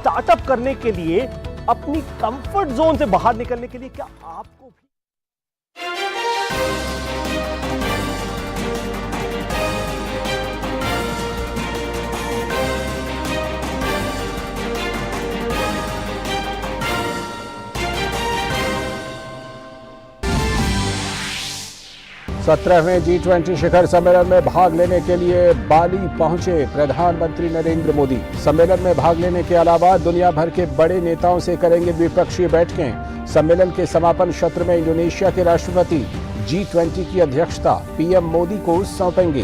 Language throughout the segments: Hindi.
स्टार्टअप करने के लिए, अपनी कंफर्ट जोन से बाहर निकलने के लिए क्या आपको भी सत्रहवें G20 शिखर सम्मेलन में भाग लेने के लिए बाली पहुंचे प्रधानमंत्री नरेंद्र मोदी। सम्मेलन में भाग लेने के अलावा दुनिया भर के बड़े नेताओं से करेंगे द्विपक्षीय बैठकें। सम्मेलन के समापन सत्र में इंडोनेशिया के राष्ट्रपति G20 की अध्यक्षता पीएम मोदी को सौंपेंगे।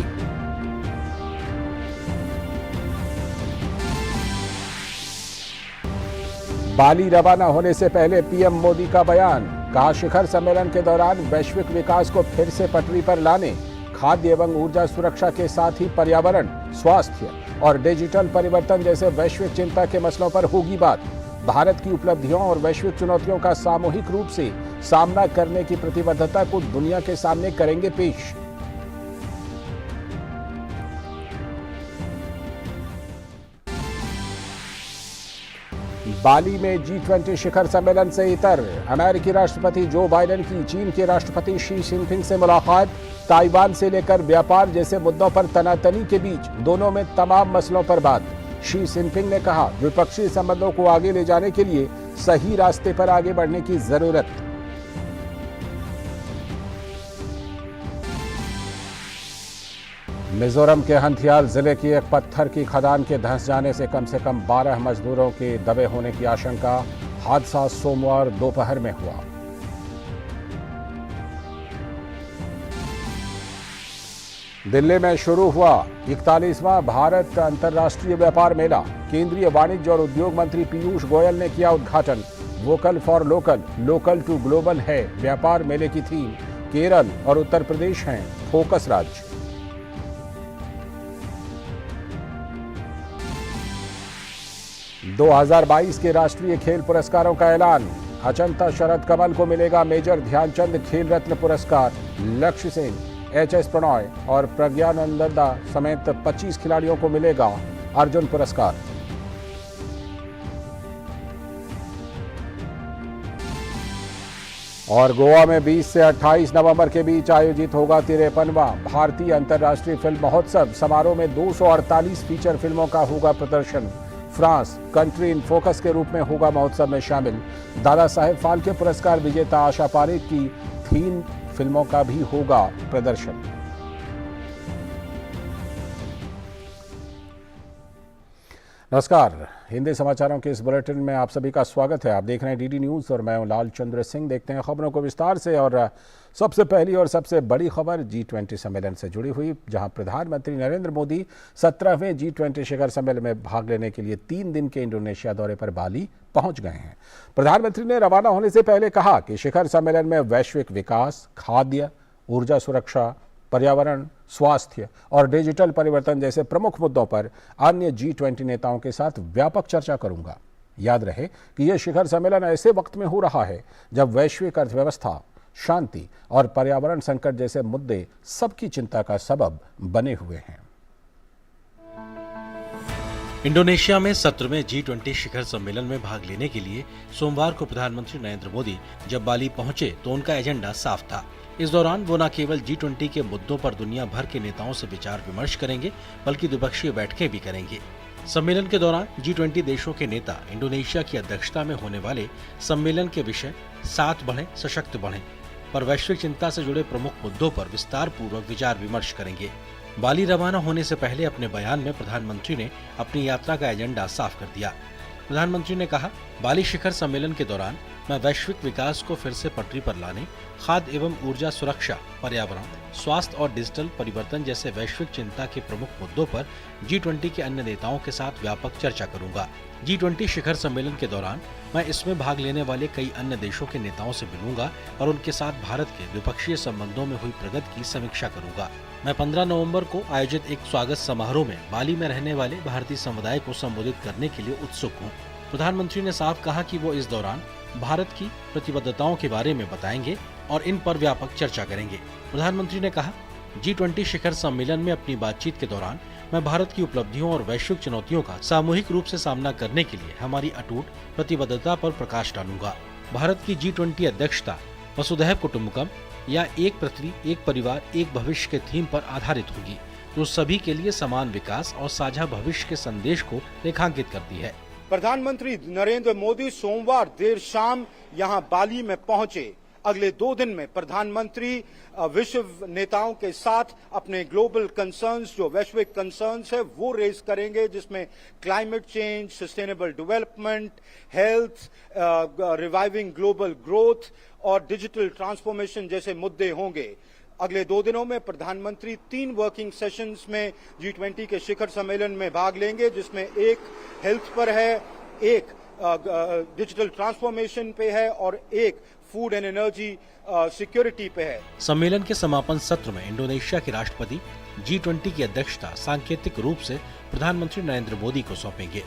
बाली रवाना होने से पहले पीएम मोदी का बयान, कहा शिखर सम्मेलन के दौरान वैश्विक विकास को फिर से पटरी पर लाने, खाद्य एवं ऊर्जा सुरक्षा के साथ ही पर्यावरण, स्वास्थ्य और डिजिटल परिवर्तन जैसे वैश्विक चिंता के मसलों पर होगी बात। भारत की उपलब्धियों और वैश्विक चुनौतियों का सामूहिक रूप से सामना करने की प्रतिबद्धता को दुनिया के सामने करेंगे पेश। बाली में G20 शिखर सम्मेलन से इतर अमेरिकी राष्ट्रपति जो बाइडेन की चीन के राष्ट्रपति शी जिनपिंग से मुलाकात, ताइवान से लेकर व्यापार जैसे मुद्दों पर तनातनी के बीच दोनों में तमाम मसलों पर बात। शी जिनपिंग ने कहा द्विपक्षीय संबंधों को आगे ले जाने के लिए सही रास्ते पर आगे बढ़ने की जरूरत। मिजोरम के हंथियाल जिले की एक पत्थर की खदान के धंस जाने से कम 12 मजदूरों के दबे होने की आशंका। हादसा सोमवार दोपहर में हुआ। दिल्ली में शुरू हुआ 41वां भारत अंतर्राष्ट्रीय व्यापार मेला। केंद्रीय वाणिज्य और उद्योग मंत्री पीयूष गोयल ने किया उद्घाटन। Vocal for local, local to global है व्यापार मेले की थीम। केरल और उत्तर प्रदेश हैं फोकस राज्य। दो 2022 के राष्ट्रीय खेल पुरस्कारों का ऐलान। अचंता शरद कमल को मिलेगा मेजर ध्यानचंद खेल रत्न पुरस्कार। लक्ष्य सेन, एचएस प्रणॉय और प्रज्ञानंदा समेत 25 खिलाड़ियों को मिलेगा अर्जुन पुरस्कार। और गोवा में 20 से 28 नवंबर के बीच आयोजित होगा 53वां भारतीय अंतर्राष्ट्रीय फिल्म महोत्सव। समारोह में 248 फीचर फिल्मों का होगा प्रदर्शन। फ्रांस कंट्री इन फोकस के रूप में होगा महोत्सव में शामिल। दादा साहेब फाल्के पुरस्कार विजेता आशा पारेख की 3 फिल्मों का भी होगा प्रदर्शन। नमस्कार, हिंदी समाचारों के इस बुलेटिन में आप सभी का स्वागत है। आप देख रहे हैं डीडी न्यूज और मैं हूं लाल चंद्र सिंह। देखते हैं खबरों को विस्तार से। और सबसे पहली और सबसे बड़ी खबर G20 सम्मेलन से जुड़ी हुई, जहां प्रधानमंत्री नरेंद्र मोदी 17वें G20 शिखर सम्मेलन में भाग लेने के लिए 3 दिन के इंडोनेशिया दौरे पर बाली पहुंच गए हैं। प्रधानमंत्री ने रवाना होने से पहले कहा कि शिखर सम्मेलन में वैश्विक विकास, खाद्य, ऊर्जा सुरक्षा, पर्यावरण, स्वास्थ्य और डिजिटल परिवर्तन जैसे प्रमुख मुद्दों पर अन्य G20 नेताओं के साथ व्यापक चर्चा करूंगा। याद रहे कि यह शिखर सम्मेलन ऐसे वक्त में हो रहा है जब वैश्विक अर्थव्यवस्था, शांति और पर्यावरण संकट जैसे मुद्दे सबकी चिंता का सबब बने हुए हैं। इंडोनेशिया में 17वें G20 शिखर सम्मेलन में भाग लेने के लिए सोमवार को प्रधानमंत्री नरेंद्र मोदी जब बाली पहुंचे तो उनका एजेंडा साफ था। इस दौरान वो न केवल G20 के मुद्दों पर दुनिया भर के नेताओं से विचार विमर्श करेंगे, बल्कि द्विपक्षीय बैठकें भी करेंगे। सम्मेलन के दौरान G20 देशों के नेता इंडोनेशिया की अध्यक्षता में होने वाले सम्मेलन के विषय साथ बढ़ें, सशक्त बढ़ें पर वैश्विक चिंता से जुड़े प्रमुख मुद्दों पर विस्तार पूर्वक विचार विमर्श करेंगे। बाली रवाना होने से पहले अपने बयान में प्रधानमंत्री ने अपनी यात्रा का एजेंडा साफ कर दिया। प्रधानमंत्री ने कहा, बाली शिखर सम्मेलन के दौरान मैं वैश्विक विकास को फिर से पटरी पर लाने, खाद्य एवं ऊर्जा सुरक्षा, पर्यावरण, स्वास्थ्य और डिजिटल परिवर्तन जैसे वैश्विक चिंता के प्रमुख मुद्दों पर G20 के अन्य नेताओं के साथ व्यापक चर्चा करूंगा। G20 शिखर सम्मेलन के दौरान मैं इसमें भाग लेने वाले कई अन्य देशों के नेताओं से मिलूंगा और उनके साथ भारत के द्विपक्षीय संबंधों में हुई प्रगति की समीक्षा करूंगा। मैं 15 नवंबर को आयोजित एक स्वागत समारोह में बाली में रहने वाले भारतीय समुदाय को संबोधित करने के लिए उत्सुक हूँ। प्रधानमंत्री ने साफ कहा कि वो इस दौरान भारत की प्रतिबद्धताओं के बारे में बताएंगे और इन पर व्यापक चर्चा करेंगे। प्रधानमंत्री ने कहा, G20 शिखर सम्मेलन में अपनी बातचीत के दौरान मैं भारत की उपलब्धियों और वैश्विक चुनौतियों का सामूहिक रूप से सामना करने के लिए हमारी अटूट प्रतिबद्धता पर प्रकाश डालूंगा। भारत की G20 अध्यक्षता वसुधैव कुटुंबकम या एक पृथ्वी एक परिवार एक भविष्य के थीम पर आधारित होगी, जो सभी के लिए समान विकास और साझा भविष्य के संदेश को रेखांकित करती है। प्रधानमंत्री नरेंद्र मोदी सोमवार देर शाम यहां बाली में पहुंचे। अगले 2 दिन में प्रधानमंत्री विश्व नेताओं के साथ अपने ग्लोबल कंसर्न्स, जो वैश्विक कंसर्न्स है, वो रेज करेंगे, जिसमें climate change, sustainable development, health, reviving global growth और डिजिटल ट्रांसफॉर्मेशन जैसे मुद्दे होंगे। अगले 2 दिनों में प्रधानमंत्री 3 वर्किंग सेशंस में G20 के शिखर सम्मेलन में भाग लेंगे, जिसमें एक हेल्थ पर है, एक डिजिटल ट्रांसफॉर्मेशन पे है और एक फूड एंड एनर्जी सिक्योरिटी पे है। सम्मेलन के समापन सत्र में इंडोनेशिया के राष्ट्रपति G20 की अध्यक्षता सांकेतिक रूप से प्रधानमंत्री नरेंद्र मोदी को सौंपेंगे।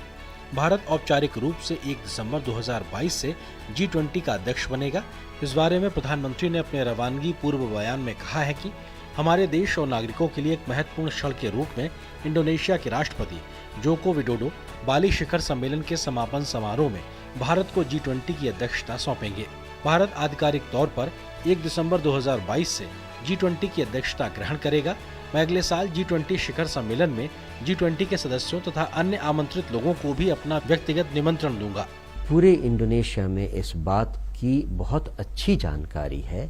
भारत औपचारिक रूप से 1 दिसंबर 2022 से G20 का अध्यक्ष बनेगा। इस बारे में प्रधानमंत्री ने अपने रवानगी पूर्व बयान में कहा है कि हमारे देश और नागरिकों के लिए एक महत्वपूर्ण क्षण के रूप में इंडोनेशिया के राष्ट्रपति जोको विडोडो बाली शिखर सम्मेलन के समापन समारोह में भारत को G20 की अध्यक्षता सौंपेंगे। भारत आधिकारिक तौर पर 1 दिसंबर 2022 से G20 की अध्यक्षता ग्रहण करेगा। मैं अगले साल G20 शिखर सम्मेलन में G20 के सदस्यों तथा अन्य आमंत्रित लोगों को भी अपना व्यक्तिगत निमंत्रण दूंगा। पूरे इंडोनेशिया में इस बात की बहुत अच्छी जानकारी है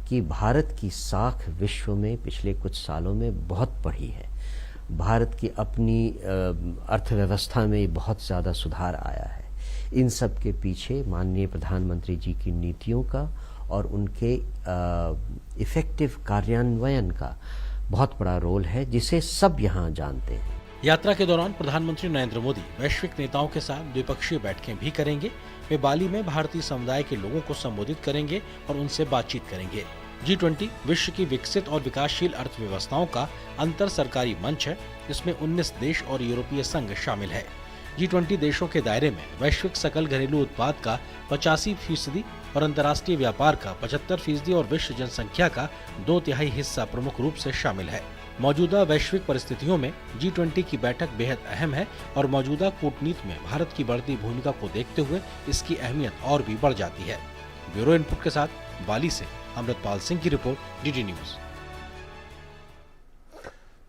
कि भारत की साख विश्व में पिछले कुछ सालों में बहुत बढ़ी है। भारत की अपनी अर्थव्यवस्था में बहुत ज़्यादा सुधार आया है। इन सब के पीछे माननीय प्रधानमंत्री जी की नीतियों का और उनके इफेक्टिव कार्यान्वयन का बहुत बड़ा रोल है, जिसे सब यहाँ जानते हैं। यात्रा के दौरान प्रधानमंत्री नरेंद्र मोदी वैश्विक नेताओं के साथ द्विपक्षीय बैठकें भी करेंगे। वे बाली में भारतीय समुदाय के लोगों को संबोधित करेंगे और उनसे बातचीत करेंगे। G20 विश्व की विकसित और विकासशील अर्थव्यवस्थाओं का अंतर सरकारी मंच है। इसमें 19 देश और यूरोपीय संघ शामिल है। G20 देशों के दायरे में वैश्विक सकल घरेलू उत्पाद का 85% और अंतर्राष्ट्रीय व्यापार का 75% और विश्व जनसंख्या का 2/3 हिस्सा प्रमुख रूप से शामिल है। मौजूदा वैश्विक परिस्थितियों में G20 की बैठक बेहद अहम है और मौजूदा कूटनीति में भारत की बढ़ती भूमिका को देखते हुए इसकी अहमियत और भी बढ़ जाती है। ब्यूरो इनपुट के साथ बाली से अमृतपाल सिंह की रिपोर्ट, DD न्यूज।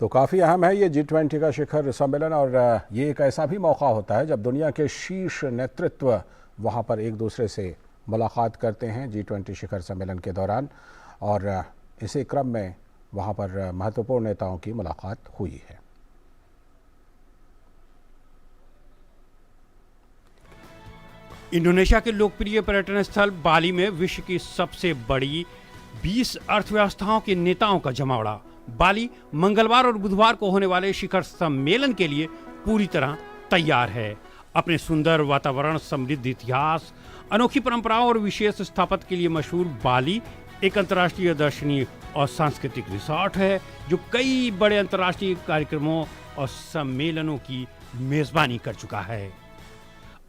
तो काफ़ी अहम है ये G20 का शिखर सम्मेलन, और ये एक ऐसा भी मौका होता है जब दुनिया के शीर्ष नेतृत्व वहाँ पर एक दूसरे से मुलाकात करते हैं G20 शिखर सम्मेलन के दौरान, और इसी क्रम में वहाँ पर महत्वपूर्ण नेताओं की मुलाकात हुई है। इंडोनेशिया के लोकप्रिय पर्यटन स्थल बाली में विश्व की सबसे बड़ी 20 अर्थव्यवस्थाओं के नेताओं का जमावड़ा। बाली मंगलवार और बुधवार को होने वाले शिखर सम्मेलन के लिए पूरी तरह तैयार है। अपने सुंदर वातावरण, समृद्ध इतिहास, अनोखी परंपराओं और विशेष स्थापत्य के लिए मशहूर बाली एक अंतर्राष्ट्रीय दर्शनीय और सांस्कृतिक रिसोर्ट है, जो कई बड़े अंतर्राष्ट्रीय कार्यक्रमों और सम्मेलनों की मेजबानी कर चुका है।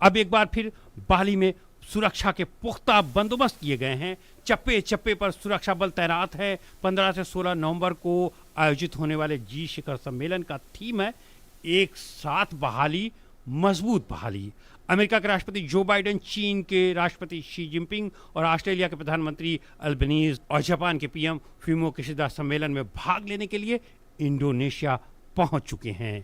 अब एक बार फिर बाली में सुरक्षा के पुख्ता बंदोबस्त किए गए हैं। चप्पे चप्पे पर सुरक्षा बल तैनात है। 15 से 16 नवंबर को आयोजित होने वाले G शिखर सम्मेलन का थीम है एक साथ बहाली, मजबूत बहाली। अमेरिका के राष्ट्रपति जो बाइडेन, चीन के राष्ट्रपति शी जिनपिंग और ऑस्ट्रेलिया के प्रधानमंत्री अल्बनीज और जापान के PM फुमियो किशिदा सम्मेलन में भाग लेने के लिए इंडोनेशिया पहुंच चुके हैं।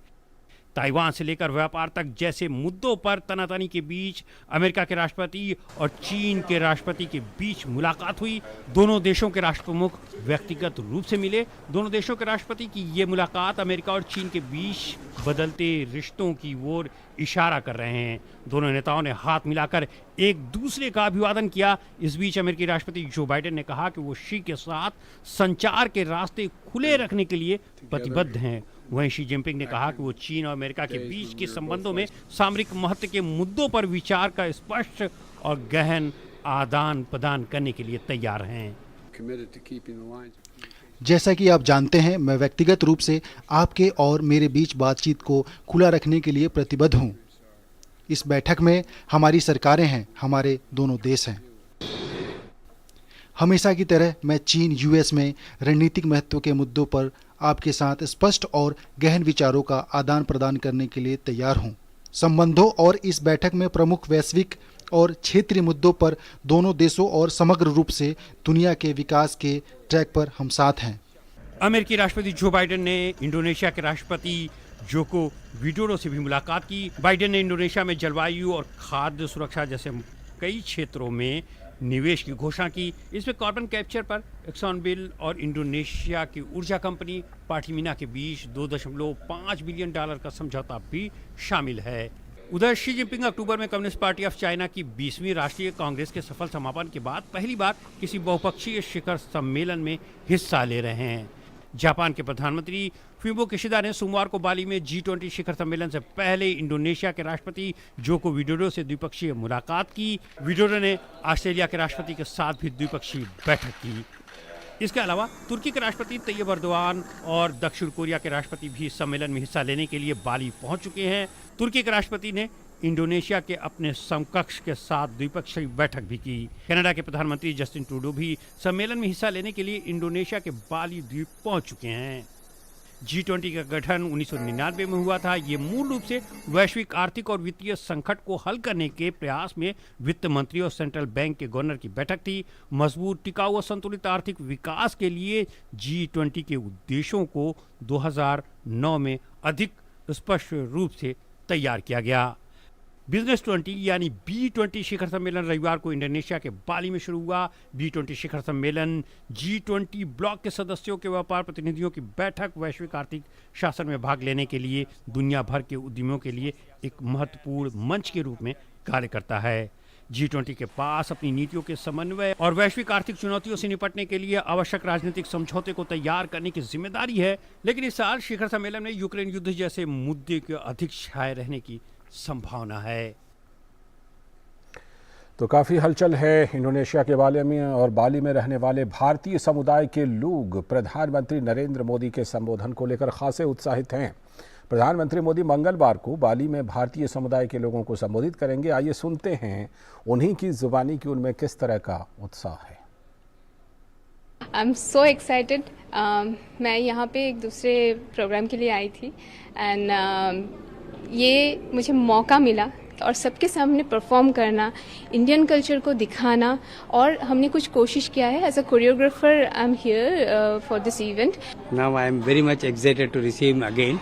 ताइवान से लेकर व्यापार तक जैसे मुद्दों पर तनातनी के बीच अमेरिका के राष्ट्रपति और चीन के राष्ट्रपति के बीच मुलाकात हुई। दोनों देशों के राष्ट्र प्रमुख व्यक्तिगत रूप से मिले। दोनों देशों के राष्ट्रपति की ये मुलाकात अमेरिका और चीन के बीच बदलते रिश्तों की ओर इशारा कर रहे हैं। दोनों नेताओं ने हाथ मिलाकर एक दूसरे का अभिवादन किया। इस बीच अमेरिकी राष्ट्रपति जो बाइडेन ने कहा कि वो शी के साथ संचार के रास्ते खुले रखने के लिए प्रतिबद्ध हैं। वहीं शी जिनपिंग ने कहा कि वो चीन और अमेरिका के बीच के संबंधों में सामरिक महत्व के मुद्दों पर विचार का स्पष्ट और गहन आदान प्रदान करने के लिए तैयार हैं। जैसा कि आप जानते हैं, मैं व्यक्तिगत रूप से आपके और मेरे बीच बातचीत को खुला रखने के लिए प्रतिबद्ध हूं। इस बैठक में हमारी सरकारें हैं, हमारे दोनों देश हैं। हमेशा की तरह मैं चीन US में रणनीतिक महत्व के मुद्दों पर आपके साथ स्पष्ट और गहन विचारों का आदान प्रदान करने के लिए तैयार हूं। संबंधों और इस बैठक में प्रमुख वैश्विक और क्षेत्रीय मुद्दों पर दोनों देशों और समग्र रूप से दुनिया के विकास के ट्रैक पर हम साथ हैं। अमेरिकी राष्ट्रपति जो बाइडेन ने इंडोनेशिया के राष्ट्रपति जोको विडोडो से भी मुलाकात की। बाइडेन ने इंडोनेशिया में जलवायु और खाद्य सुरक्षा जैसे कई क्षेत्रों में निवेश की घोषणा की। इसमें कार्बन कैप्चर पर एक्सॉनबिल और इंडोनेशिया की ऊर्जा कंपनी पार्टिमिना के बीच $2.5 बिलियन का समझौता भी शामिल है। उधर शी जिनपिंग अक्टूबर में कम्युनिस्ट पार्टी ऑफ चाइना की 20वीं राष्ट्रीय कांग्रेस के सफल समापन के बाद पहली बार किसी बहुपक्षीय शिखर सम्मेलन में हिस्सा ले रहे हैं। जापान के प्रधानमंत्री फुमियो किशिदा ने सोमवार को बाली में G20 शिखर सम्मेलन से पहले इंडोनेशिया के राष्ट्रपति जोको विडोडो से द्विपक्षीय मुलाकात की। विडोडो ने ऑस्ट्रेलिया के राष्ट्रपति के साथ भी द्विपक्षीय बैठक की। इसके अलावा तुर्की के राष्ट्रपति तैयब एर्दोआन और दक्षिण कोरिया के राष्ट्रपति भी सम्मेलन में हिस्सा लेने के लिए बाली पहुंच चुके हैं। तुर्की के राष्ट्रपति ने इंडोनेशिया के अपने समकक्ष के साथ द्विपक्षीय बैठक भी की। कनाडा के प्रधानमंत्री जस्टिन ट्रूडो भी सम्मेलन में हिस्सा लेने के लिए इंडोनेशिया के बाली द्वीप पहुंच चुके हैं। G20 का गठन 1999 में हुआ था। ये मूल रूप से वैश्विक आर्थिक और वित्तीय संकट को हल करने के प्रयास में वित्त मंत्री और सेंट्रल बैंक के गवर्नर की बैठक थी। मजबूत, टिकाऊ और संतुलित आर्थिक विकास के लिए G20 के उद्देश्यों को 2009 में अधिक स्पष्ट रूप से तैयार किया गया। बिजनेस 20 यानी B20 शिखर सम्मेलन रविवार को इंडोनेशिया के बाली में शुरू हुआ। B20 शिखर सम्मेलन G20 ब्लॉक के सदस्यों के व्यापार प्रतिनिधियों की बैठक वैश्विक आर्थिक शासन में भाग लेने के लिए दुनिया भर के उद्यमियों के लिए एक महत्वपूर्ण मंच के रूप में कार्य करता है। G20 के पास अपनी नीतियों के समन्वय और वैश्विक आर्थिक चुनौतियों से निपटने के लिए आवश्यक राजनीतिक समझौते को तैयार करने की जिम्मेदारी है। लेकिन इस साल शिखर सम्मेलन में यूक्रेन युद्ध जैसे मुद्दे के अधिक छाए रहने की संभावना है। तो काफ़ी हलचल है इंडोनेशिया के बाली में, और बाली में रहने वाले भारतीय समुदाय के लोग प्रधानमंत्री नरेंद्र मोदी के संबोधन को लेकर खासे उत्साहित हैं। प्रधानमंत्री मोदी मंगलवार को बाली में भारतीय समुदाय के लोगों को संबोधित करेंगे। आइए सुनते हैं उन्हीं की जुबानी कि उनमें किस तरह का उत्साह है। I am so excited. मैं यहाँ पे एक दूसरे प्रोग्राम के लिए आई थी एंड ये मुझे मौका मिला और सबके सामने परफॉर्म करना, इंडियन कल्चर को दिखाना, और हमने कुछ कोशिश किया है। As a choreographer I am here for this event. Now I am very much excited to receive him again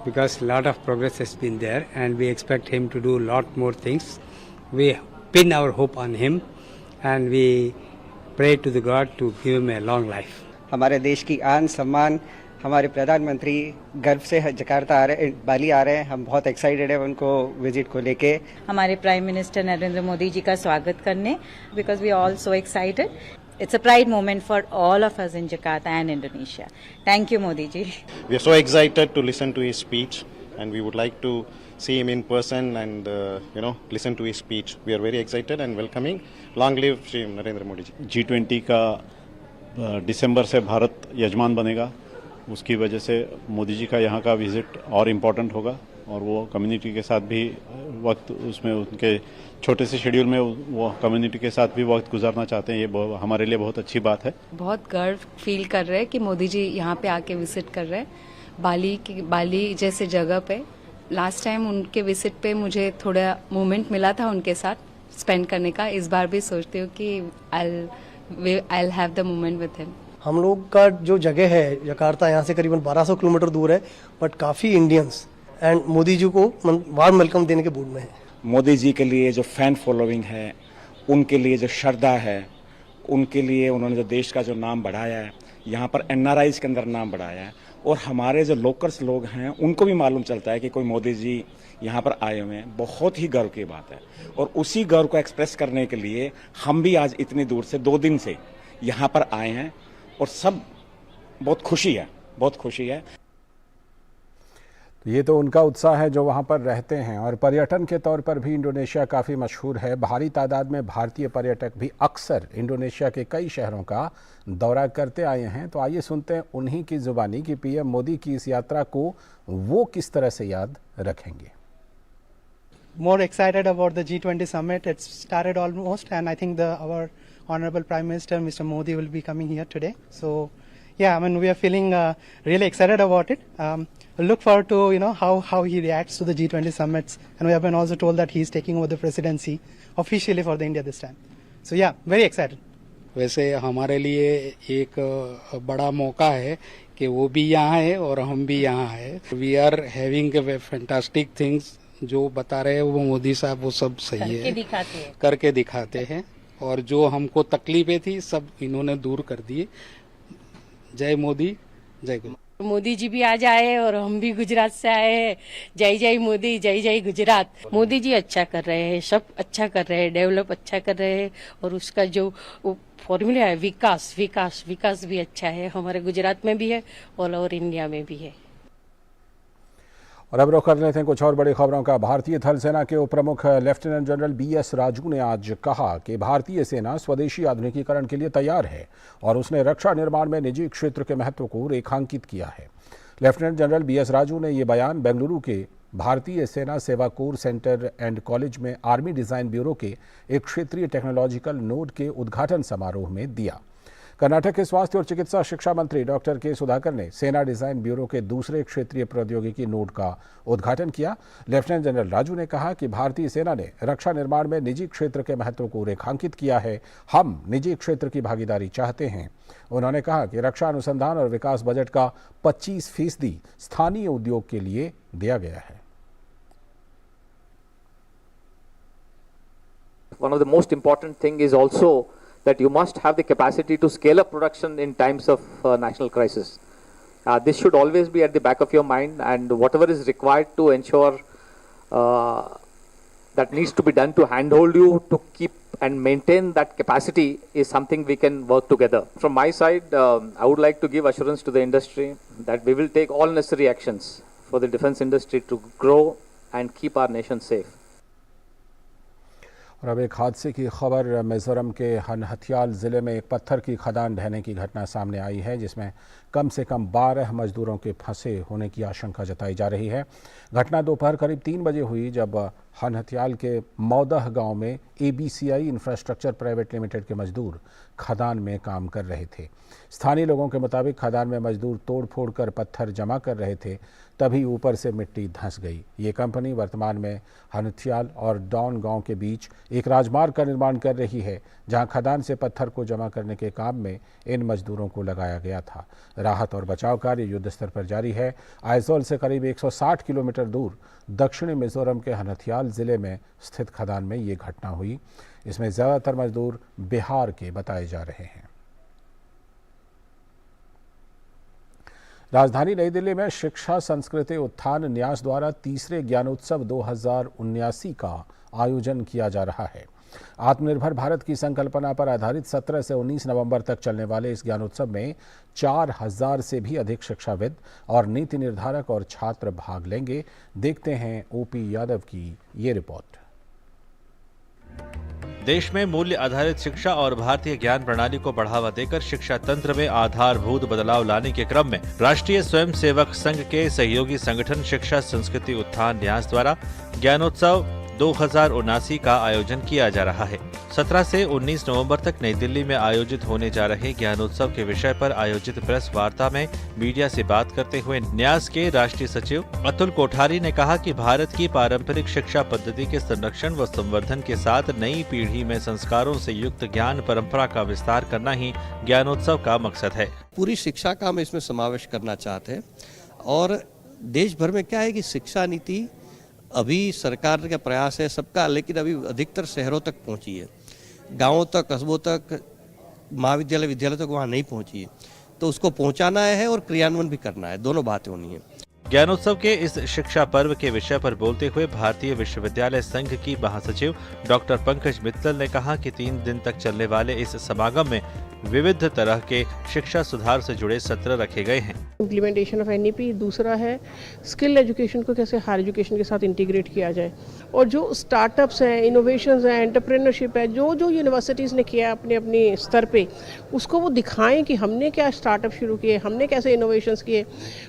because a lot of progress has been there and we expect him to do a lot more things. We pin our hope on him and we pray to the God to give him a long life. हमारे देश की आन सम्मान, हमारे प्रधानमंत्री गर्व से जकार्ता आ रहे, बाली आ रहे हैं। हम बहुत एक्साइटेड है उनको विजिट को लेके। हमारे प्राइम मिनिस्टर नरेंद्र मोदी जी का स्वागत करने, because we all so excited. It's a pride moment for all of us in Jakarta and Indonesia. Thank you Modi ji. We are so excited to listen to his speech and we would like to see him in person and listen to his speech. We are very excited and welcoming. Long live Shri Narendra Modi ji. G20 का दिसंबर से भारत यजमान बनेगा, उसकी वजह से मोदी जी का यहाँ का विजिट और इम्पोर्टेंट होगा, और वो कम्युनिटी के साथ भी वक्त, उसमें उनके छोटे से शेड्यूल में वो कम्युनिटी के साथ भी वक्त गुजारना चाहते हैं। ये हमारे लिए बहुत अच्छी बात है। बहुत गर्व फील कर रहे हैं कि मोदी जी यहाँ पे आके विजिट कर रहे हैं बाली जैसे जगह पे। लास्ट टाइम उनके विजिट पे मुझे थोड़ा मोमेंट मिला था उनके साथ स्पेंड करने का। इस बार भी सोचती हूँ कि I'll have the moment with him. हम लोग का जो जगह है जकार्ता, यहाँ से करीबन 1200 किलोमीटर दूर है, बट काफ़ी इंडियंस एंड मोदी जी को वार्म वेलकम देने के मूड में है। मोदी जी के लिए जो फैन फॉलोइंग है, उनके लिए जो श्रद्धा है, उनके लिए उन्होंने जो देश का जो नाम बढ़ाया है, यहाँ पर NRIs के अंदर नाम बढ़ाया है, और हमारे जो लोकल्स लोग हैं उनको भी मालूम चलता है कि कोई मोदी जी यहाँ पर आए हुए हैं। बहुत ही गर्व की बात है, और उसी गर्व को एक्सप्रेस करने के लिए हम भी आज इतनी दूर से 2 दिन से यहाँ पर आए हैं, और सब बहुत खुशी है, बहुत खुशी है। तो ये तो उनका उत्साह है जो वहाँ पर रहते हैं। और पर्यटन के तौर पर भी इंडोनेशिया काफ़ी मशहूर है। भारी तादाद में भारतीय पर्यटक भी अक्सर इंडोनेशिया के कई शहरों का दौरा करते आए हैं। तो आइए सुनते हैं उन्हीं की जुबानी कि पीएम मोदी की इस यात्रा को वो किस तरह से याद रखेंगे। More excited about the G20 summit. It's started almost, and I think our Honorable Prime Minister Mr. Modi will be coming here today. So yeah, I mean, we are feeling really excited about it. Look forward to how he reacts to the G20 summits, and we have been also told that he is taking over the presidency officially for the India this time. So yeah, very excited. वैसे हमारे लिए एक बड़ा मौका है कि वो भी यहाँ है और हम भी यहाँ है. We are having fantastic things. जो बता रहे हैं वो मोदी साहब वो सब सही है, करके दिखाते हैं और जो हमको तकलीफें थी सब इन्होंने दूर कर दिए. जय मोदी, जय गुजरात. मोदी जी भी आज आए और हम भी गुजरात से आए हैं. जय जय मोदी, जय जय गुजरात. मोदी जी अच्छा कर रहे हैं, सब अच्छा कर रहे हैं, डेवलप अच्छा कर रहे हैं और उसका जो फॉर्मूला है विकास विकास विकास भी अच्छा है. हमारे गुजरात में भी है, ऑल ओवर इंडिया में भी है. और अब रुख कर लेते हैं कुछ और बड़ी खबरों का. भारतीय थल सेना के उप प्रमुख लेफ्टिनेंट जनरल BS राजू ने आज कहा कि भारतीय सेना स्वदेशी आधुनिकीकरण के लिए तैयार है और उसने रक्षा निर्माण में निजी क्षेत्र के महत्व को रेखांकित किया है. लेफ्टिनेंट जनरल BS राजू ने ये बयान बेंगलुरु के भारतीय सेना सेवा कोर सेंटर एंड कॉलेज में आर्मी डिज़ाइन ब्यूरो के एक क्षेत्रीय टेक्नोलॉजिकल नोड के उद्घाटन समारोह में दिया. कर्नाटक के स्वास्थ्य और चिकित्सा शिक्षा मंत्री डॉक्टर के सुधाकर ने सेना डिज़ाइन ब्यूरो के दूसरे क्षेत्रीय प्रौद्योगिकी नोड का उद्घाटन किया. लेफ्टिनेंट जनरल राजू ने कहा कि भारतीय सेना ने रक्षा निर्माण में निजी क्षेत्र के महत्व को रेखांकित किया है. हम निजी क्षेत्र की भागीदारी चाहते हैं. उन्होंने कहा कि रक्षा अनुसंधान और विकास बजट का 25% स्थानीय उद्योग के लिए दिया गया है. One of the most important thing is also that you must have the capacity to scale up production in times of national crisis. This should always be at the back of your mind, and whatever is required to ensure that needs to be done to handhold you to keep and maintain that capacity is something we can work together. From my side, I would like to give assurance to the industry that we will take all necessary actions for the defense industry to grow and keep our nation safe. और अब एक हादसे की खबर. मिजोरम के हनहथियाल ज़िले में एक पत्थर की खदान ढहने की घटना सामने आई है जिसमें कम से कम 12 मजदूरों के फंसे होने की आशंका जताई जा रही है. घटना दोपहर करीब 3 बजे हुई जब हनहथियाल के मौदह गांव में ABCI इंफ्रास्ट्रक्चर प्राइवेट लिमिटेड के मजदूर खदान में काम कर रहे थे. स्थानीय लोगों के मुताबिक खदान में मजदूर तोड़ फोड़ कर पत्थर जमा कर रहे थे, तभी ऊपर से मिट्टी धंस गई. ये कंपनी वर्तमान में हनथियाल और डॉन गांव के बीच एक राजमार्ग का निर्माण कर रही है जहां खदान से पत्थर को जमा करने के काम में इन मजदूरों को लगाया गया था. राहत और बचाव कार्य युद्ध स्तर पर जारी है. आइजोल से करीब 160 किलोमीटर दूर दक्षिणी मिजोरम के हनथियाल ज़िले में स्थित खदान में ये घटना हुई. इसमें ज़्यादातर मजदूर बिहार के बताए जा रहे हैं. राजधानी नई दिल्ली में शिक्षा संस्कृति उत्थान न्यास द्वारा तीसरे ज्ञानोत्सव 2079 का आयोजन किया जा रहा है. आत्मनिर्भर भारत की संकल्पना पर आधारित 17 से 19 नवंबर तक चलने वाले इस ज्ञानोत्सव में 4000 से भी अधिक शिक्षाविद और नीति निर्धारक और छात्र भाग लेंगे. देखते हैं OP यादव की ये रिपोर्ट. देश में मूल्य आधारित शिक्षा और भारतीय ज्ञान प्रणाली को बढ़ावा देकर शिक्षा तंत्र में आधारभूत बदलाव लाने के क्रम में राष्ट्रीय स्वयंसेवक संघ के सहयोगी संगठन शिक्षा संस्कृति उत्थान न्यास द्वारा ज्ञानोत्सव 2079 का आयोजन किया जा रहा है. 17 से 19 नवंबर तक नई दिल्ली में आयोजित होने जा रहे ज्ञानोत्सव के विषय पर आयोजित प्रेस वार्ता में मीडिया से बात करते हुए न्यास के राष्ट्रीय सचिव अतुल कोठारी ने कहा कि भारत की पारंपरिक शिक्षा पद्धति के संरक्षण व संवर्धन के साथ नई पीढ़ी में संस्कारों से युक्त ज्ञान परंपरा का विस्तार करना ही ज्ञानोत्सव का मकसद है. पूरी शिक्षा का हम इसमें समावेश करना चाहते हैं और देश भर में क्या है कि शिक्षा नीति अभी सरकार का प्रयास है सबका, लेकिन अभी अधिकतर शहरों तक पहुंची है, गांवों तक, कस्बों तक, महाविद्यालय विद्यालय तक वहां नहीं पहुंची है. तो उसको पहुंचाना है और क्रियान्वयन भी करना है, दोनों बातें होनी है. ज्ञानोत्सव के इस शिक्षा पर्व के विषय पर बोलते हुए भारतीय विश्वविद्यालय संघ की महासचिव डॉक्टर पंकज मित्तल ने कहा कि 3 दिन तक चलने वाले इस समागम में विविध तरह के शिक्षा सुधार से जुड़े सत्र रखे गए हैं. इम्प्लीमेंटेशन ऑफ NEP, दूसरा है स्किल एजुकेशन को कैसे हायर एजुकेशन के साथ इंटीग्रेट किया जाए, और जो स्टार्टअप्स हैं, इनोवेशंस हैं, एंटरप्रेन्योरशिप है, जो यूनिवर्सिटीज़ ने किया अपने अपने स्तर पे, उसको वो दिखाएं कि हमने क्या स्टार्टअप शुरू किए, हमने कैसे इनोवेशंस किए.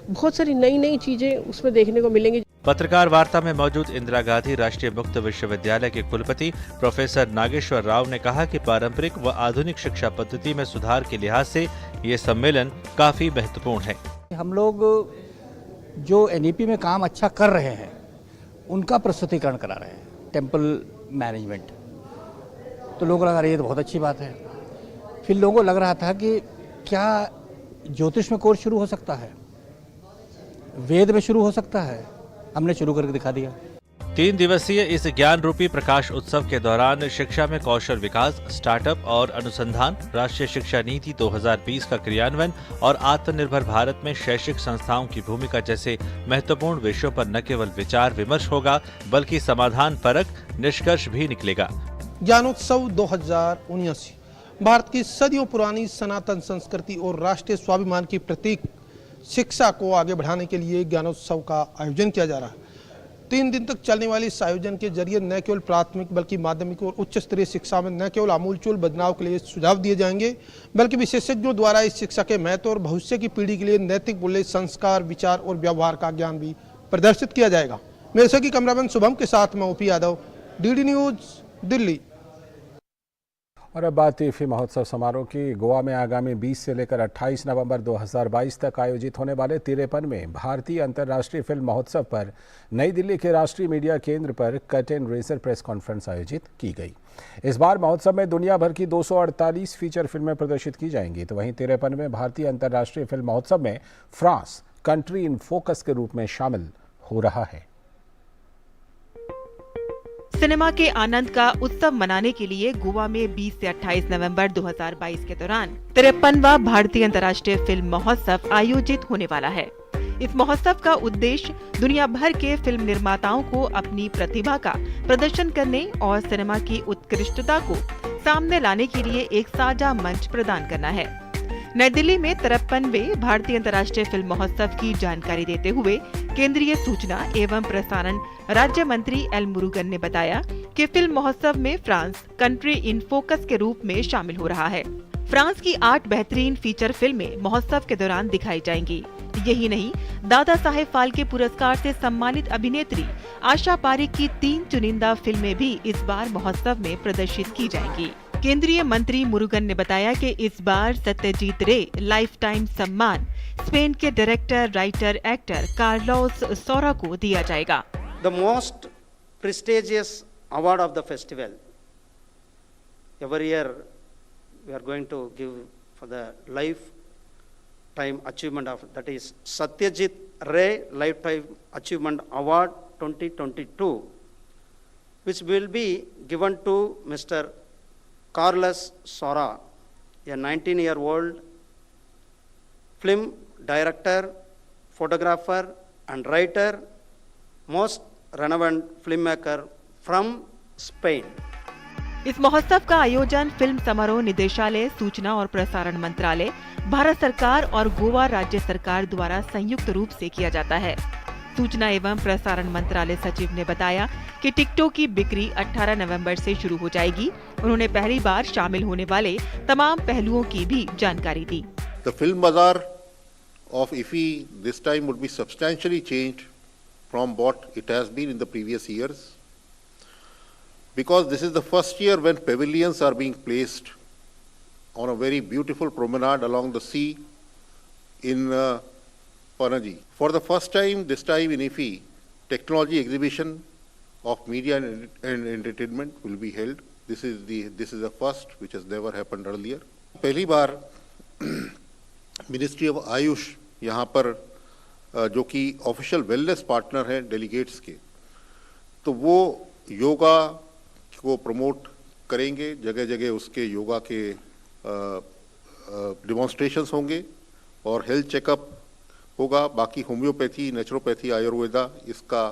बहुत सारी नई नई चीज़ें उसमें देखने को मिलेंगी. पत्रकार वार्ता में मौजूद इंदिरा गांधी राष्ट्रीय मुक्त विश्वविद्यालय के कुलपति प्रोफेसर नागेश्वर राव ने कहा कि पारंपरिक व आधुनिक शिक्षा पद्धति में सुधार के लिहाज से ये सम्मेलन काफी महत्वपूर्ण है। हम लोग जो एनईपी में काम अच्छा कर रहे हैं उनका प्रस्तुतिकरण करा रहे हैं, टेम्पल मैनेजमेंट। तो लोगों को लगा ये तो बहुत अच्छी बात है। फिर लोगों को लग रहा था कि क्या ज्योतिष में कोर्स शुरू हो सकता है, वेद में शुरू हो सकता है। हमने शुरू करके दिखा दिया। 3 दिवसीय इस ज्ञान रूपी प्रकाश उत्सव के दौरान शिक्षा में कौशल विकास, स्टार्टअप और अनुसंधान, राष्ट्रीय शिक्षा नीति 2020 का क्रियान्वयन और आत्मनिर्भर भारत में शैक्षिक संस्थाओं की भूमिका जैसे महत्वपूर्ण विषयों पर न केवल विचार विमर्श होगा बल्कि समाधान परक निष्कर्ष भी निकलेगा। ज्ञानोत्सव 2079 भारत की सदियों पुरानी सनातन संस्कृति और राष्ट्रीय स्वाभिमान की प्रतीक शिक्षा को आगे बढ़ाने के लिए ज्ञानोत्सव का आयोजन किया जा रहा है। 3 दिन तक चलने वाले इस आयोजन के जरिए न केवल प्राथमिक बल्कि माध्यमिक और उच्च स्तरीय शिक्षा में न केवल आमूलचूल बदलाव के लिए सुझाव दिए जाएंगे बल्कि विशेषज्ञों द्वारा इस शिक्षा के महत्व और भविष्य की पीढ़ी के लिए नैतिक मूल्य, संस्कार, विचार और व्यवहार का ज्ञान भी प्रदर्शित किया जाएगा। मेरे सहयोगी कैमरामैन शुभम के साथ मैं OP Yadav, DD news, Delhi. और अब बात इफ़ी महोत्सव समारोह की। गोवा में आगामी 20 से लेकर 28 नवंबर 2022 तक आयोजित होने वाले 53वें भारतीय अंतर्राष्ट्रीय फिल्म महोत्सव पर नई दिल्ली के राष्ट्रीय मीडिया केंद्र पर cut and razor press conference आयोजित की गई। इस बार महोत्सव में दुनिया भर की 248 फीचर फिल्में प्रदर्शित की जाएंगी। तो वहीं 53वें भारतीय अंतर्राष्ट्रीय फिल्म महोत्सव में फ्रांस कंट्री इन फोकस के रूप में शामिल हो रहा है। सिनेमा के आनंद का उत्सव मनाने के लिए गोवा में 20 से 28 नवंबर 2022 के दौरान 53वां भारतीय अंतर्राष्ट्रीय फिल्म महोत्सव आयोजित होने वाला है। इस महोत्सव का उद्देश्य दुनिया भर के फिल्म निर्माताओं को अपनी प्रतिभा का प्रदर्शन करने और सिनेमा की उत्कृष्टता को सामने लाने के लिए एक साझा मंच प्रदान करना है। नई दिल्ली में 53वें भारतीय अंतर्राष्ट्रीय फिल्म महोत्सव की जानकारी देते हुए केंद्रीय सूचना एवं प्रसारण राज्य मंत्री एल मुरुगन ने बताया कि फिल्म महोत्सव में फ्रांस कंट्री इन फोकस के रूप में शामिल हो रहा है। फ्रांस की 8 बेहतरीन फीचर फिल्में महोत्सव के दौरान दिखाई जाएंगी। यही नहीं, दादा साहेब फाल्के पुरस्कार से सम्मानित अभिनेत्री आशा पारेख की 3 चुनिंदा फिल्में भी इस बार महोत्सव में प्रदर्शित की जाएंगी। केंद्रीय मंत्री मुरुगन ने बताया कि इस बार सत्यजीत रे लाइफ टाइम सम्मान स्पेन के डायरेक्टर, राइटर, एक्टर कार्लोस सोरा को दिया जाएगा। The most prestigious award of the festival. Every year we are going to give for the lifetime achievement of, that is Satyajit Ray Lifetime Achievement Award 2022, which will be given to Mr. Carlos Sora, a 19-year-old film director, photographer and writer, most relevant filmmaker from Spain. इस महोत्सव का आयोजन फिल्म समारोह निदेशालय, सूचना और प्रसारण मंत्रालय, भारत सरकार और गोवा राज्य सरकार द्वारा संयुक्त रूप से किया जाता है। सूचना एवं प्रसारण मंत्रालय सचिव ने बताया कि टिकटों की बिक्री 18 नवंबर से शुरू हो जाएगी। उन्होंने पहली बार शामिल होने वाले तमाम पहलुओं की भी जानकारी दी। The film bazaar of IFFI this time would be substantially changed from what it has been in the previous years, because this is the first year when pavilions are being placed on a very beautiful promenade along the sea in Panaji. For the first time, this time in IFFI, technology exhibition of media and entertainment will be held. This is the first, which has never happened earlier. पहली बार मिनिस्ट्री ऑफ आयुष यहाँ पर जो कि ऑफिशियल वेलनेस पार्टनर हैं डेलीगेट्स के, तो वो योगा को प्रमोट करेंगे। जगह जगह उसके योगा के डिमॉन्स्ट्रेशंस होंगे और हेल्थ चेकअप होगा। बाकी होम्योपैथी, नेचुरोपैथी, आयुर्वेदा, इसका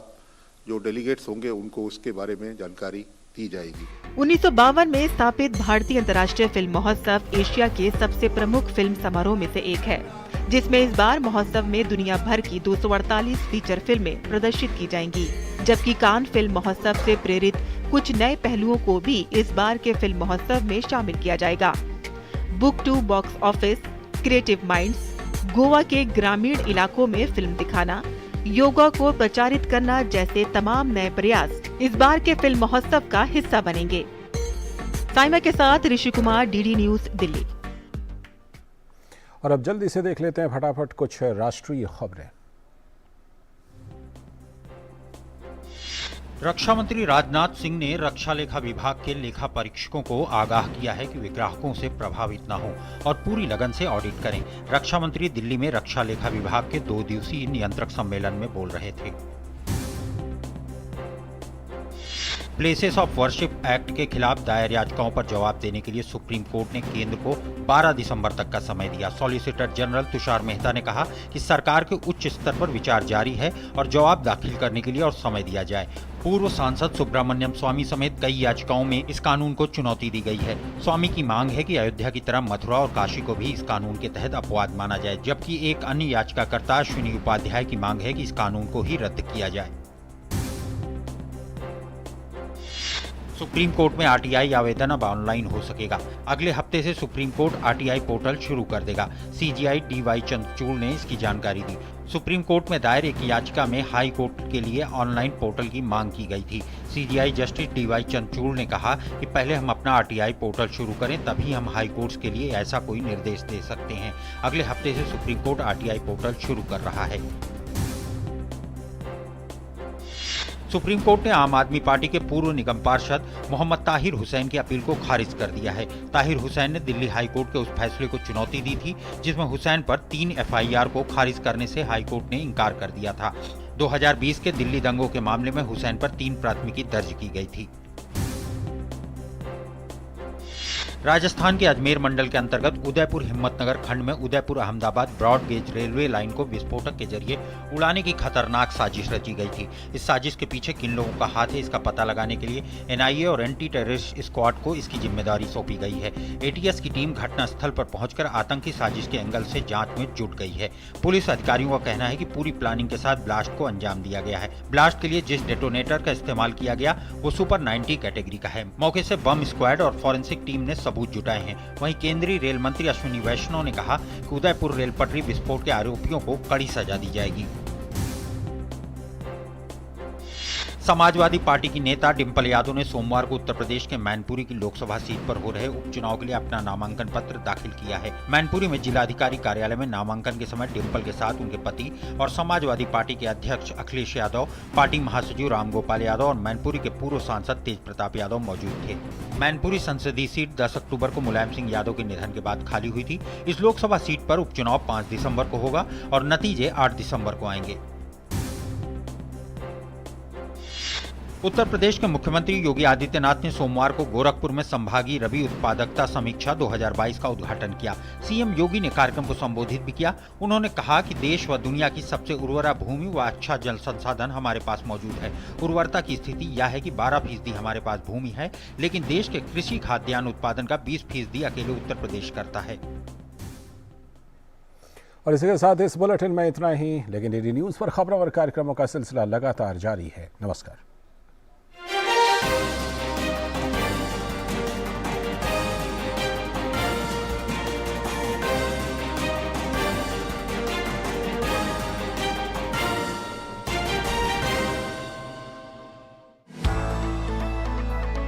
जो डेलीगेट्स होंगे उनको उसके बारे में जानकारी दी जाएगी। 1952 में स्थापित भारतीय अंतर्राष्ट्रीय फिल्म महोत्सव एशिया के सबसे प्रमुख फिल्म समारोह में से एक है, जिसमें इस बार महोत्सव में दुनिया भर की 248 फीचर फिल्में प्रदर्शित की जाएंगी, जबकि कान फिल्म महोत्सव से प्रेरित कुछ नए पहलुओं को भी इस बार के फिल्म महोत्सव में शामिल किया जाएगा। Book to box office, creative minds, Goa के ग्रामीण इलाकों में फिल्म दिखाना, योगा को प्रचारित करना जैसे तमाम नए प्रयास इस बार के फिल्म महोत्सव का हिस्सा बनेंगे। साइमा के साथ ऋषि कुमार, डीडी न्यूज, दिल्ली। और अब जल्दी से देख लेते हैं फटाफट कुछ राष्ट्रीय खबरें। रक्षा मंत्री राजनाथ सिंह ने रक्षा लेखा विभाग के लेखा परीक्षकों को आगाह किया है कि वे ग्राहकों से प्रभावित न हों और पूरी लगन से ऑडिट करें। रक्षा मंत्री दिल्ली में रक्षा लेखा विभाग के 2 दिवसीय नियंत्रक सम्मेलन में बोल रहे थे। प्लेसेस ऑफ वर्शिप एक्ट के खिलाफ दायर याचिकाओं पर जवाब देने के लिए सुप्रीम कोर्ट ने केंद्र को 12 दिसंबर तक का समय दिया। सॉलिसिटर जनरल तुषार मेहता ने कहा कि सरकार के उच्च स्तर पर विचार जारी है और जवाब दाखिल करने के लिए और समय दिया जाए। पूर्व सांसद सुब्रमण्यम स्वामी समेत कई याचिकाओं में इस कानून को चुनौती दी गई है। स्वामी की मांग है कि अयोध्या की तरह मथुरा और काशी को भी इस कानून के तहत अपवाद माना जाए, जबकि एक अन्य याचिकाकर्ता अश्विनी उपाध्याय की मांग है कि इस कानून को ही रद्द किया जाए। सुप्रीम कोर्ट में आरटीआई आवेदन अब ऑनलाइन हो सकेगा। अगले हफ्ते से सुप्रीम कोर्ट आरटीआई पोर्टल शुरू कर देगा। सीजीआई डीवाई चंद्रचूड़ ने इसकी जानकारी दी। सुप्रीम कोर्ट में दायर एक याचिका में हाई कोर्ट के लिए ऑनलाइन पोर्टल की मांग की गई थी। सीजीआई जस्टिस डीवाई चंद्रचूड़ ने कहा कि पहले हम अपना आरटीआई पोर्टल शुरू करें, तभी हम हाई कोर्ट्स के लिए ऐसा कोई निर्देश दे सकते हैं। अगले हफ्ते से सुप्रीम कोर्ट आरटीआई पोर्टल शुरू कर रहा है। सुप्रीम कोर्ट ने आम आदमी पार्टी के पूर्व निगम पार्षद मोहम्मद ताहिर हुसैन की अपील को खारिज कर दिया है। ताहिर हुसैन ने दिल्ली हाई कोर्ट के उस फैसले को चुनौती दी थी जिसमें हुसैन पर 3 एफआईआर को खारिज करने से हाई कोर्ट ने इंकार कर दिया था। 2020 के दिल्ली दंगों के मामले में हुसैन पर 3 प्राथमिकी दर्ज की गई थी। राजस्थान के अजमेर मंडल के अंतर्गत उदयपुर हिम्मतनगर खंड में Udaipur Ahmedabad broad gauge railway line को विस्फोटक के जरिए उड़ाने की खतरनाक साजिश रची गई थी। इस साजिश के पीछे किन लोगों का हाथ है, इसका पता लगाने के लिए एनआईए और एंटी टेररिस्ट स्क्वाड को इसकी जिम्मेदारी सौंपी गई है। एटीएस की टीम घटनास्थल पर पहुंचकर आतंकी साजिश के एंगल से जांच में जुट गई है। पुलिस अधिकारियों का कहना है कि पूरी प्लानिंग के साथ ब्लास्ट को अंजाम दिया गया है। ब्लास्ट के लिए जिस डेटोनेटर का इस्तेमाल किया गया वो सुपर 90 कैटेगरी का है। मौके से बम स्क्वाड और फॉरेंसिक टीम ने सबूत जुटाए हैं। वहीं केंद्रीय रेल मंत्री अश्विनी वैष्णव ने कहा कि उदयपुर रेल पटरी विस्फोट के आरोपियों को कड़ी सजा दी जाएगी। समाजवादी पार्टी की नेता डिंपल यादव ने सोमवार को उत्तर प्रदेश के मैनपुरी की लोकसभा सीट पर हो रहे उपचुनाव के लिए अपना नामांकन पत्र दाखिल किया है। मैनपुरी में जिलाधिकारी कार्यालय में नामांकन के समय डिंपल के साथ उनके पति और समाजवादी पार्टी के अध्यक्ष अखिलेश यादव, पार्टी महासचिव रामगोपाल यादव और मैनपुरी के पूर्व सांसद तेज प्रताप यादव मौजूद थे। मैनपुरी संसदीय सीट 10 अक्टूबर को मुलायम सिंह यादव के निधन के बाद खाली हुई थी। इस लोकसभा सीट पर उपचुनाव 5 दिसंबर को होगा और नतीजे 8 दिसंबर को आएंगे। उत्तर प्रदेश के मुख्यमंत्री योगी आदित्यनाथ ने सोमवार को गोरखपुर में संभागीय रबी उत्पादकता समीक्षा 2022 का उद्घाटन किया। सीएम योगी ने कार्यक्रम को संबोधित भी किया। उन्होंने कहा कि देश व दुनिया की सबसे उर्वरा भूमि व अच्छा जल संसाधन हमारे पास मौजूद है। उर्वरता की स्थिति यह है कि 12% हमारे पास भूमि है, लेकिन देश के कृषि खाद्यान्न उत्पादन का 20% अकेले उत्तर प्रदेश करता है। और इसी के साथ इस बुलेटिन में इतना ही, लेकिन डीडी न्यूज पर खबरों और कार्यक्रमों का सिलसिला लगातार जारी है। नमस्कार।